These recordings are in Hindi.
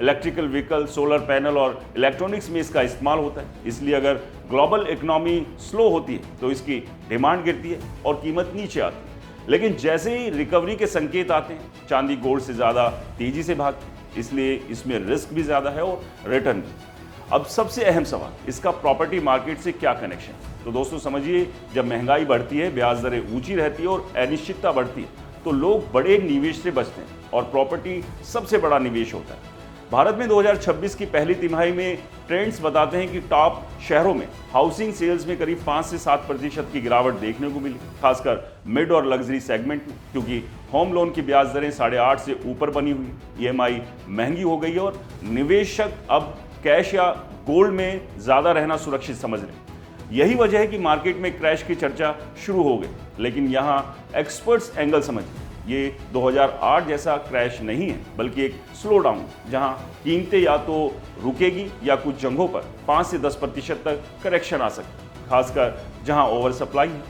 इलेक्ट्रिकल व्हीकल, सोलर पैनल और इलेक्ट्रॉनिक्स में इसका इस्तेमाल होता है। इसलिए अगर ग्लोबल इकोनॉमी स्लो होती है तो इसकी डिमांड गिरती है और कीमत नीचे आती है। लेकिन जैसे ही रिकवरी के संकेत आते हैं, चांदी गोल्ड से ज़्यादा तेजी से भागती है। इसलिए इसमें रिस्क भी ज़्यादा है और रिटर्न भी। अब सबसे अहम सवाल, इसका प्रॉपर्टी मार्केट से क्या कनेक्शन है? तो दोस्तों समझिए, जब महंगाई बढ़ती है, ब्याज दरें ऊंची रहती है और अनिश्चितता बढ़ती है, तो लोग बड़े निवेश से बचते हैं और प्रॉपर्टी सबसे बड़ा निवेश होता है। भारत में 2026 की पहली तिमाही में ट्रेंड्स बताते हैं कि टॉप शहरों में हाउसिंग सेल्स में करीब 5 से 7% की गिरावट देखने को मिली, खासकर मिड और लग्जरी सेगमेंट में, क्योंकि होम लोन की ब्याज दरें 8.5 से ऊपर बनी हुई, ईएमआई महंगी हो गई है और निवेशक अब कैश या गोल्ड में ज़्यादा रहना सुरक्षित समझ रहे हैं। यही वजह है कि मार्केट में क्रैश की चर्चा शुरू हो गई। लेकिन यहाँ एक्सपर्ट्स एंगल समझिए, ये 2008 जैसा क्रैश नहीं है, बल्कि एक स्लो डाउन, जहां कीमतें या तो रुकेगी या कुछ जगहों पर 5 से 10% तक करेक्शन आ सकता है, खासकर जहां ओवर सप्लाई है।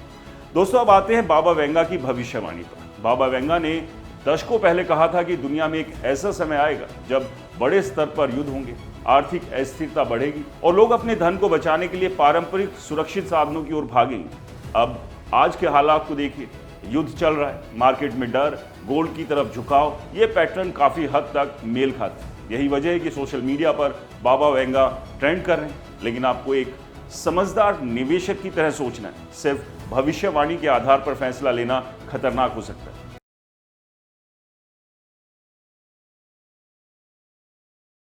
दोस्तों अब आते हैं बाबा वेंगा की भविष्यवाणी पर। बाबा वेंगा ने दशकों पहले कहा था कि दुनिया में एक ऐसा समय आएगा जब बड़े स्तर पर युद्ध होंगे, आर्थिक अस्थिरता बढ़ेगी और लोग अपने धन को बचाने के लिए पारंपरिक सुरक्षित साधनों की ओर भागेंगे। अब आज के हालात को देखिए, युद्ध चल रहा है, मार्केट में डर, गोल्ड की तरफ झुकाव, ये पैटर्न काफी हद तक मेल खाते हैं। यही वजह है कि सोशल मीडिया पर बाबा वेंगा ट्रेंड कर रहे हैं। लेकिन आपको एक समझदार निवेशक की तरह सोचना है। सिर्फ भविष्यवाणी के आधार पर फैसला लेना खतरनाक हो सकता है।